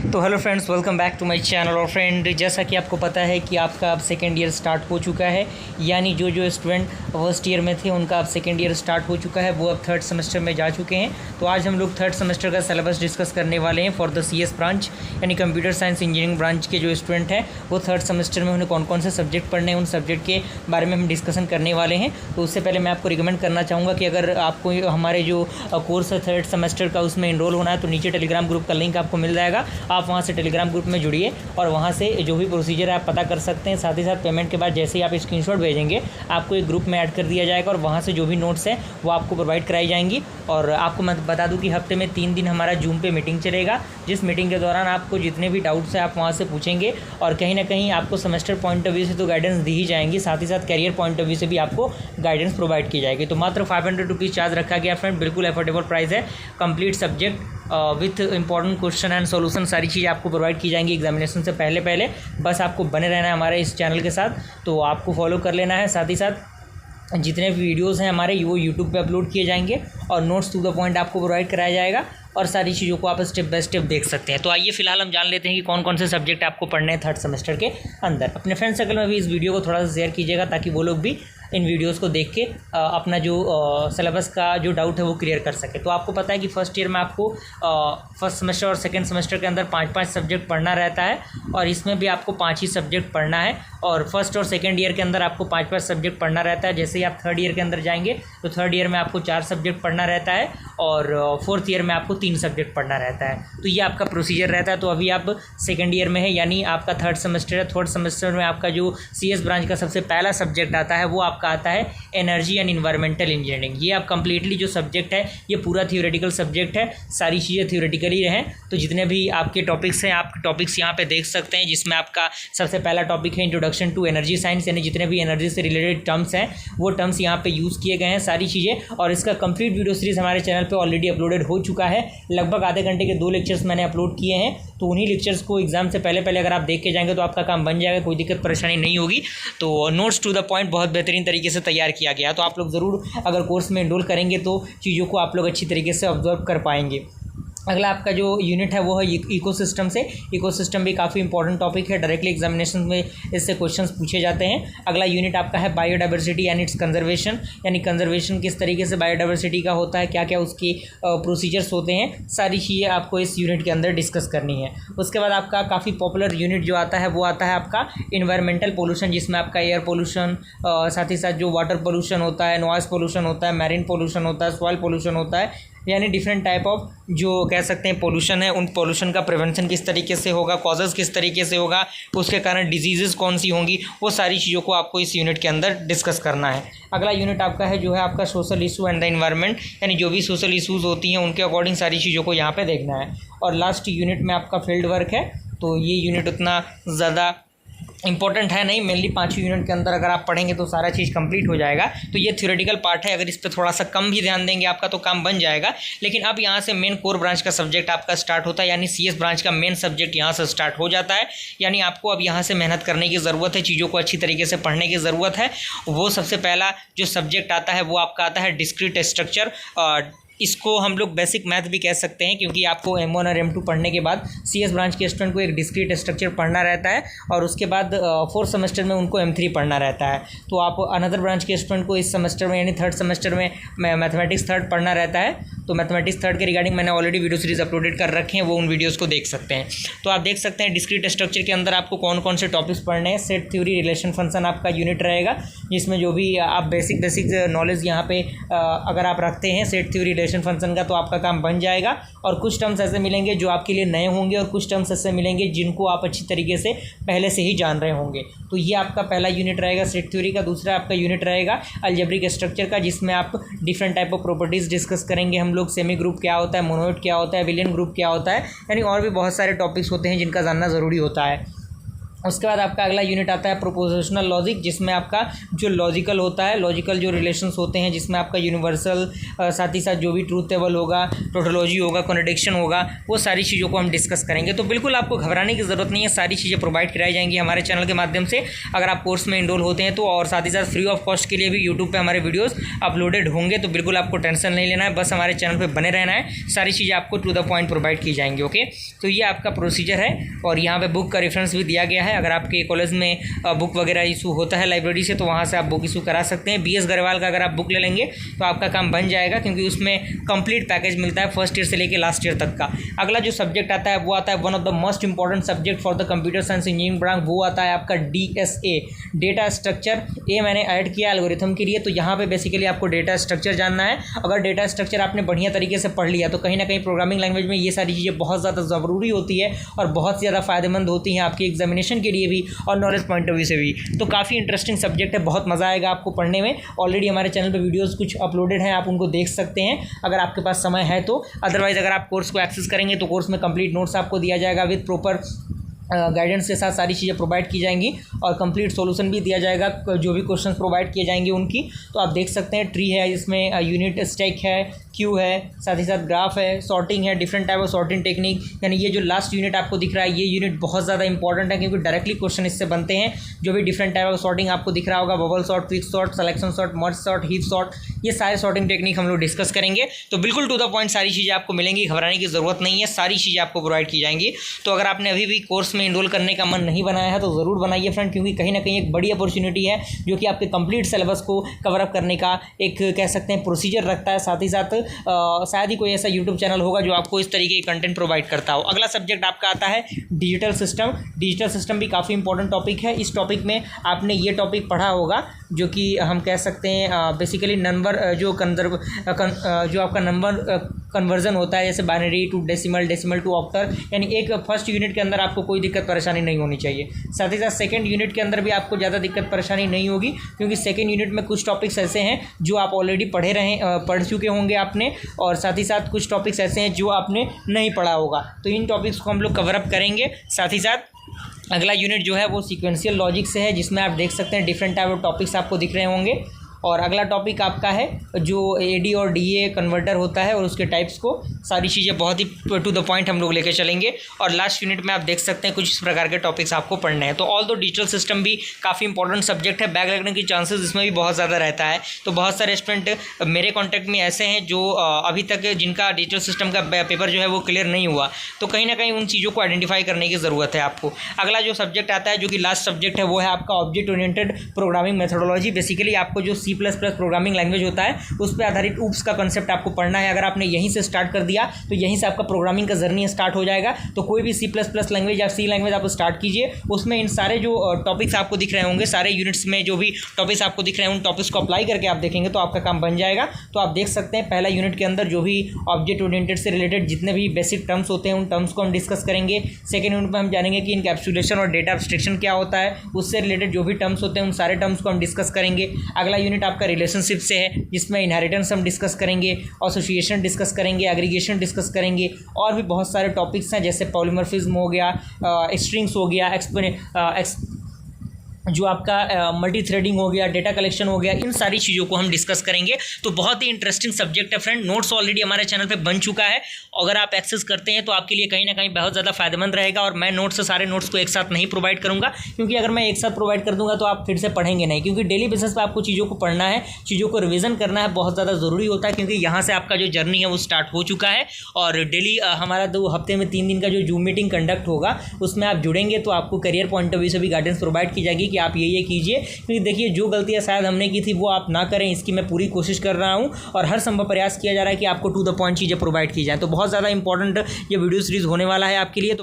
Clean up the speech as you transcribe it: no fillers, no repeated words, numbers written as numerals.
तो hello friends, welcome back to my channel. और friend, जैसा कि आपको पता है कि आपका अब सेकेंड ईयर स्टार्ट हो चुका है, यानी जो स्टूडेंट फर्स्ट ईयर में थे उनका अब सेकेंड ईयर स्टार्ट हो चुका है, वो अब थर्ड सेमेस्टर में जा चुके हैं। तो आज हम लोग थर्ड सेमेस्टर का सिलेबस डिस्कस करने वाले हैं फॉर द CS ब्रांच, यानी कंप्यूटर साइंस इंजीनियरिंग ब्रांच के जो स्टूडेंट हैं वो थर्ड सेमेस्टर में उन्हें कौन कौन से सब्जेक्ट पढ़ने हैं, उन सब्जेक्ट के बारे में हम डिस्कशन करने वाले हैं। तो उससे पहले मैं आपको रिकमेंड करना चाहूँगा कि अगर आपको हमारे जो कोर्स है थर्ड सेमेस्टर का उसमें इनरोल होना है तो नीचे टेलीग्राम ग्रुप का लिंक आपको मिल जाएगा। आप वहाँ से टेलीग्राम ग्रुप में जुड़िए और वहाँ से जो भी प्रोसीजर है आप पता कर सकते हैं। साथ ही साथ पेमेंट के बाद जैसे ही आप स्क्रीनशॉट भेजेंगे आपको एक ग्रुप में ऐड कर दिया जाएगा और वहाँ से जो भी नोट्स हैं वो आपको प्रोवाइड कराई जाएंगी। और आपको मैं बता दूं कि हफ्ते में 3 दिन हमारा जूम पे मीटिंग चलेगा, जिस मीटिंग के दौरान आपको जितने भी डाउट्स हैं आप वहाँ से पूछेंगे और कहीं ना कहीं आपको सेमेस्टर पॉइंट ऑफ व्यू से तो गाइडेंस दी ही जाएंगी, साथ ही साथ कैरियर पॉइंट ऑफ व्यू से भी आपको गाइडेंस प्रोवाइड की जाएगी। तो मात्र 500 रुपीज़ चार्ज रखा गया फ्रेंड, बिल्कुल अफोर्डेबल प्राइस है। Complete subject with important question and solution सारी चीज़ें आपको प्रोवाइड की जाएंगी एग्जामिनेशन से पहले। बस आपको बने रहना है हमारे इस चैनल के साथ, तो आपको फॉलो कर लेना है। साथ ही साथ जितने भी वीडियोस हैं हमारे वो यूट्यूब पे अपलोड किए जाएंगे और नोट्स टू द पॉइंट आपको प्रोवाइड कराया जाएगा और सारी चीज़ों को आप स्टेप बाय स्टेप देख सकते हैं। तो आइए फिलहाल हम जान लेते हैं कि कौन कौन से सब्जेक्ट आपको पढ़ने हैं थर्ड सेमेस्टर के अंदर। अपने फ्रेंड सर्कल में भी इस वीडियो को थोड़ा सा शेयर कीजिएगा ताकि वो लोग भी इन वीडियोस को देख के अपना जो सिलेबस का जो डाउट है वो क्लियर कर सके। तो आपको पता है कि फर्स्ट ईयर में आपको फर्स्ट सेमेस्टर और सेकंड सेमेस्टर के अंदर 5-5 सब्जेक्ट पढ़ना रहता है और इसमें भी आपको 5 ही सब्जेक्ट पढ़ना है। और फर्स्ट और सेकंड ईयर के अंदर आपको 5-5 सब्जेक्ट पढ़ना रहता है। जैसे ही आप थर्ड ईयर के अंदर जाएंगे तो थर्ड ईयर में आपको 4 सब्जेक्ट पढ़ना रहता है और फोर्थ ईयर में आपको 3 सब्जेक्ट पढ़ना रहता है। तो ये आपका प्रोसीजर रहता है। तो अभी आप सेकेंड ईयर में है, यानी आपका थर्ड सेमेस्टर है। थर्ड सेमेस्टर में आपका जो CS ब्रांच का सबसे पहला सब्जेक्ट आता है वो आपका आता है एनर्जी एंड इन्वायरमेंटल इंजीनियरिंग। ये आप कंप्लीटली जो सब्जेक्ट है ये पूरा थियोरेटिकल सब्जेक्ट है, सारी चीज़ें थियोरेटिकली रहें। तो जितने भी आपके टॉपिक्स हैं आप टॉपिक्स यहाँ पे देख सकते हैं, जिसमें आपका सबसे पहला टॉपिक है इंट्रोडक्शन टू एनर्जी साइंस, यानी जितने भी एनर्जी से रिलेटेड टर्म्स हैं वो टर्म्स यहाँ पे यूज़ किए गए हैं सारी चीज़ें। और इसका कंप्लीट वीडियो सीरीज़ हमारे चैनल पे ऑलरेडी अपलोडेड हो चुका है। लगभग आधे घंटे के 2 लेक्चर्स मैंने अपलोड किए हैं। तो उन्हीं लेक्चर्स को एग्जाम से पहले अगर आप देख के जाएंगे तो आपका काम बन जाएगा, कोई दिक्कत परेशानी नहीं होगी। तो नोट्स टू द पॉइंट बहुत बेहतरीन तरीके से तैयार किया गया। तो आप लोग ज़रूर अगर कोर्स में एनरोल करेंगे तो चीज़ों को आप लोग अच्छी तरीके से ऑब्जर्व कर पाएंगे। अगला आपका जो यूनिट है वो है इकोसिस्टम से। इकोसिस्टम भी काफ़ी इंपॉर्टेंट टॉपिक है, डायरेक्टली एग्जामिनेशन में इससे क्वेश्चंस पूछे जाते हैं। अगला यूनिट आपका है बायोडाइवर्सिटी एंड इट्स कंजर्वेशन, यानी कंजर्वेशन किस तरीके से बायोडाइवर्सिटी का होता है, क्या क्या उसकी प्रोसीजर्स होते हैं, सारी चीज़ें आपको इस यूनिट के अंदर डिस्कस करनी है। उसके बाद आपका काफ़ी पॉपुलर यूनिट जो आता है वो आता है आपका इन्वायरमेंटल पोल्यूशन, जिसमें आपका एयर पोल्यूशन, साथ ही साथ जो वाटर पोल्यूशन होता है, नॉइस पोल्यूशन होता है, मैरीन पोल्यूशन होता है, सॉइल पोल्यूशन होता है, यानी डिफरेंट टाइप ऑफ जो कह सकते हैं पोल्यूशन है, उन पोल्यूशन का प्रिवेंशन किस तरीके से होगा, कॉजेज़ किस तरीके से होगा, उसके कारण डिजीज़ कौन सी होंगी, वो सारी चीज़ों को आपको इस यूनिट के अंदर डिस्कस करना है। अगला यूनिट आपका है जो है आपका social issue and the environment, यानी जो भी सोशल इशूज़ होती हैं उनके अकॉर्डिंग सारी चीज़ों को यहाँ पे देखना है। और लास्ट यूनिट में आपका फील्ड वर्क है। तो ये यूनिट उतना ज़्यादा इंपॉर्टेंट है नहीं, मेनली 5 यूनिट के अंदर अगर आप पढ़ेंगे तो सारा चीज़ कंप्लीट हो जाएगा। तो ये थ्योरेटिकल पार्ट है, अगर इस पर थोड़ा सा कम भी ध्यान देंगे आपका तो काम बन जाएगा। लेकिन अब यहाँ से मेन कोर ब्रांच का सब्जेक्ट आपका स्टार्ट होता है, यानी CS ब्रांच का मेन सब्जेक्ट यहाँ से स्टार्ट हो जाता है। यानी आपको अब यहाँ से मेहनत करने की ज़रूरत है, चीज़ों को अच्छी तरीके से पढ़ने की ज़रूरत है। वो सबसे पहला जो सब्जेक्ट आता है वो आपका आता है डिस्क्रीट स्ट्रक्चर। इसको हम लोग बेसिक मैथ भी कह सकते हैं, क्योंकि आपको M1 और M2 पढ़ने के बाद CS ब्रांच के स्टूडेंट को एक डिस्क्रीट स्ट्रक्चर पढ़ना रहता है और उसके बाद 4th सेमेस्टर में उनको M3 पढ़ना रहता है। तो आप अनदर ब्रांच के स्टूडेंट को इस सेमेस्टर में यानी थर्ड सेमेस्टर में मैथमेटिक्स थर्ड पढ़ना रहता है। तो मैथमेटिक्स थर्ड के रिगार्डिंग मैंने ऑलरेडी वीडियो सीरीज़ अपलोडेड कर रखे हैं, वो उन वीडियोज़ को देख सकते हैं। तो आप देख सकते हैं डिस्क्रीट स्ट्रक्चर के अंदर आपको कौन कौन से टॉपिक्स पढ़ने हैं। सेट थ्योरी रिलेशन फंक्शन आपका यूनिट रहेगा, जिसमें जो भी आप बेसिक नॉलेज यहाँ पे अगर आप रखते हैं सेट थ्योरी रिलेशन फंक्शन का तो आपका काम बन जाएगा। और कुछ टर्म्स ऐसे मिलेंगे जो आपके लिए नए होंगे और कुछ टर्म्स ऐसे मिलेंगे जिनको आप अच्छी तरीके से पहले से ही जान रहे होंगे। तो ये आपका पहला यूनिट रहेगा सेट थ्योरी का। दूसरा आपका यूनिट रहेगा अलजेब्रिक स्ट्रक्चर का, जिसमें आप different type of properties discuss करेंगे हम लोग। सेमी ग्रुप क्या होता है, मोनोइड क्या होता है, विलियन ग्रुप क्या होता है, यानी और भी बहुत सारे टॉपिक्स होते हैं जिनका जानना ज़रूरी होता है। उसके बाद आपका अगला यूनिट आता है प्रोपोजिशनल लॉजिक, जिसमें आपका जो लॉजिकल होता है, लॉजिकल जो रिलेशंस होते हैं, जिसमें आपका यूनिवर्सल साथ ही साथ जो भी ट्रूथ टेबल होगा, टोटोलॉजी होगा, कॉन्ट्रडिक्शन होगा, वो सारी चीज़ों को हम डिस्कस करेंगे। तो बिल्कुल आपको घबराने की ज़रूरत नहीं है, सारी चीज़ें प्रोवाइड कराई जाएंगी हमारे चैनल के माध्यम से अगर आप कोर्स में इनरोल होते हैं तो। और साथ ही साथ फ्री ऑफ कॉस्ट के लिए भी यूट्यूब पर हमारे वीडियोज़ अपलोडेड होंगे, तो बिल्कुल आपको टेंशन नहीं लेना है, बस हमारे चैनल पर बने रहना है, सारी चीज़ें आपको टू द पॉइंट प्रोवाइड की जाएंगी। ओके, तो ये आपका प्रोसीजर है और यहाँ पे बुक का रेफरेंस भी दिया गया है। अगर आपके कॉलेज में बुक वगैरह इशू होता है लाइब्रेरी से तो वहाँ से आप बुक इशू करा सकते हैं। BS गरेवाल का अगर आप बुक ले लेंगे तो आपका काम बन जाएगा, क्योंकि उसमें कंप्लीट पैकेज मिलता है फर्स्ट ईयर से लेकर लास्ट ईयर तक का। अगला जो सब्जेक्ट आता है वो आता है one of the most important subject for the computer science engineering branch, वो आता है आपका DSA, डेटा स्ट्रक्चर। ए मैंने ऐड किया एल्गोरिथम के लिए, तो यहाँ पे बेसिकली आपको डेटा स्ट्रक्चर जानना है। अगर डेटा स्ट्रक्चर आपने बढ़िया तरीके से पढ़ लिया तो कहीं ना कहीं प्रोग्रामिंग लैंग्वेज में ये सारी चीज़ें बहुत ज़्यादा ज़रूरी होती है और बहुत ज़्यादा फायदेमंद होती हैं आपकी एग्जामिनेशन के लिए भी और नॉलेज पॉइंट ऑफ व्यू से भी। तो काफ़ी इंटरेस्टिंग सब्जेक्ट है, बहुत मज़ा आएगा आपको पढ़ने में। ऑलरेडी हमारे चैनल पे वीडियोस कुछ अपलोडेड हैं, आप उनको देख सकते हैं अगर आपके पास समय है तो। अदरवाइज़ अगर आप कोर्स को एक्सेस करेंगे तो कोर्स में कंप्लीट नोट्स आपको दिया जाएगा विद प्रॉपर गाइडेंस के साथ, सारी चीज़ें प्रोवाइड की जाएंगी और कंप्लीट सॉल्यूशन भी दिया जाएगा जो भी क्वेश्चंस प्रोवाइड किए जाएंगे उनकी। तो आप देख सकते हैं ट्री है, इसमें यूनिट स्टैक है, क्यू है, साथ ही साथ ग्राफ है, सॉर्टिंग है, different type of sorting technique. यानी ये जो लास्ट यूनिट आपको दिख रहा है ये यूनिट बहुत ज़्यादा इंपॉर्टेंट है, क्योंकि डायरेक्टली क्वेश्चन इससे बनते हैं। जो भी डिफरेंट टाइप ऑफ सॉर्टिंग आपको दिख रहा होगा, bubble sort, quick sort, selection sort, merge sort, heap sort, ये सारे सॉर्टिंग टेक्निक हम लोग डिस्कस करेंगे। तो बिल्कुल टू द पॉइंट सारी चीज़ें आपको मिलेंगी, घबराने की ज़रूरत नहीं है, सारी चीज़ें आपको प्रोवाइड की जाएंगी। तो अगर आपने अभी भी कोर्स में इनरोल करने का नहीं बनाया है तो ज़रूर बनाइए फ्रेंड, क्योंकि कहीं ना कहीं एक बड़ी अपॉर्चुनिटी है जो कि आपके कंप्लीट सिलेबस को कवर अप करने का एक कह सकते हैं प्रोसीजर रखता है। साथ ही साथ शायद ही कोई ऐसा यूट्यूब चैनल होगा जो आपको इस तरीके के कंटेंट प्रोवाइड करता हो। अगला सब्जेक्ट आपका आता है डिजिटल सिस्टम। डिजिटल सिस्टम भी काफ़ी इंपॉर्टेंट टॉपिक है। इस टॉपिक में आपने ये टॉपिक पढ़ा होगा जो कि हम कह सकते हैं बेसिकली नंबर जो आपका नंबर कन्वर्जन होता है, जैसे binary to decimal, decimal to octal, यानी एक फर्स्ट यूनिट के अंदर आपको कोई दिक्कत परेशानी नहीं होनी चाहिए। साथ ही साथ सेकंड यूनिट के अंदर भी आपको ज़्यादा दिक्कत परेशानी नहीं होगी, क्योंकि सेकंड यूनिट में कुछ टॉपिक्स ऐसे हैं जो आप ऑलरेडी पढ़ चुके होंगे आपने, और साथ ही साथ कुछ टॉपिक्स ऐसे हैं जो आपने नहीं पढ़ा होगा। तो इन टॉपिक्स को हम लोग कवर अप करेंगे। साथ ही साथ अगला यूनिट जो है वो सीक्वेंशियल लॉजिक से है, जिसमें आप देख सकते हैं डिफरेंट टाइप ऑफ टॉपिक्स आपको दिख रहे होंगे। और अगला टॉपिक आपका है जो AD और DA कन्वर्टर होता है और उसके टाइप्स को, सारी चीज़ें बहुत ही टू द पॉइंट हम लोग लेकर चलेंगे। और लास्ट यूनिट में आप देख सकते हैं कुछ इस प्रकार के टॉपिक्स आपको पढ़ने हैं। तो ऑल दो डिजिटल सिस्टम भी काफ़ी इंपॉर्टेंट सब्जेक्ट है, बैक लगने की चांसेस इसमें भी बहुत ज़्यादा रहता है। तो बहुत सारे स्टूडेंट मेरे कॉन्टैक्ट में ऐसे हैं जो अभी तक जिनका डिजिटल सिस्टम का पेपर जो है वो क्लियर नहीं हुआ, तो कहीं ना कहीं उन चीज़ों को आइडेंटिफाई करने की ज़रूरत है आपको। अगला जो सब्जेक्ट आता है जो कि लास्ट सब्जेक्ट है वो है आपका object oriented programming methodology. Basically आपको जो C++ प्रोग्रामिंग लैंग्वेज होता है उस पर आधारित ऊप्स का कंसेप्ट आपको पढ़ना है। अगर आपने यहीं से स्टार्ट कर दिया तो यहीं से आपका प्रोग्रामिंग का जर्नी स्टार्ट हो जाएगा। तो कोई भी C++ लैंग्वेज या C लैंग्वेज आप स्टार्ट कीजिए, उसमें इन सारे जो टॉपिक्स आपको दिख रहे होंगे, सारे यूनिट्स में जो भी टॉपिक्स आपको दिख रहे हैं उन टॉपिक्स को अप्लाई करके आप देखेंगे तो आपका काम बन जाएगा। तो आप देख सकते हैं पहला यूनिट के अंदर जो भी ऑब्जेक्ट ओरिएंटेड से रिलेटेड जितने भी बेसिक टर्म्स होते हैं उन टर्म्स को हम डिस्कस करेंगे। सेकेंड यूनिट में हम जानेंगे कि इनकैप्सुलेशन और डेटा एब्स्ट्रैक्शन क्या होता है, उससे रिलेटेड जो भी टर्म्स होते हैं उन सारे टर्म्स को हम डिस्कस करेंगे। अगला यूनिट आपका रिलेशनशिप से है, जिसमें इनहेरिटेंस हम डिस्कस करेंगे, एसोसिएशन डिस्कस करेंगे, एग्रीगेशन डिस्कस करेंगे, और भी बहुत सारे टॉपिक्स हैं जैसे पॉलीमॉर्फिज्म हो गया, स्ट्रिंग्स हो गया, जो आपका मल्टी थ्रेडिंग हो गया, डेटा कलेक्शन हो गया, इन सारी चीज़ों को हम डिस्कस करेंगे। तो बहुत ही इंटरेस्टिंग सब्जेक्ट है फ्रेंड। नोट्स ऑलरेडी हमारे चैनल पे बन चुका है, अगर आप एक्सेस करते हैं तो आपके लिए कहीं ना कहीं बहुत ज़्यादा फायदेमंद रहेगा। और मैं नोट्स सारे नोट्स को एक साथ नहीं प्रोवाइड करूँगा, क्योंकि अगर मैं एक साथ प्रोवाइड कर दूँगा तो आप फिर से पढ़ेंगे नहीं, क्योंकि डेली बेसिस पर आपको चीज़ों को पढ़ना है, चीज़ों को रिविज़न करना है, बहुत ज़्यादा ज़रूरी होता है। क्योंकि यहाँ से आपका जो जर्नी है वो स्टार्ट हो चुका है, और डेली हमारा 2 हफ्ते में 3 दिन का जो जूम मीटिंग कंडक्ट होगा उसमें आप जुड़ेंगे तो आपको करियर पॉइंट ऑफ व्यू से भी गाइडेंस प्रोवाइड की जाएगी कि आप ये कीजिए। क्योंकि देखिए जो गलतियां शायद हमने की थी वो आप ना करें, इसकी मैं पूरी कोशिश कर रहा हूं, और हर संभव प्रयास किया जा रहा है कि आपको टू द पॉइंट चीज़ें प्रोवाइड की जाए। तो बहुत ज़्यादा इंपॉर्टेंट ये वीडियो सीरीज़ होने वाला है आपके लिए। तो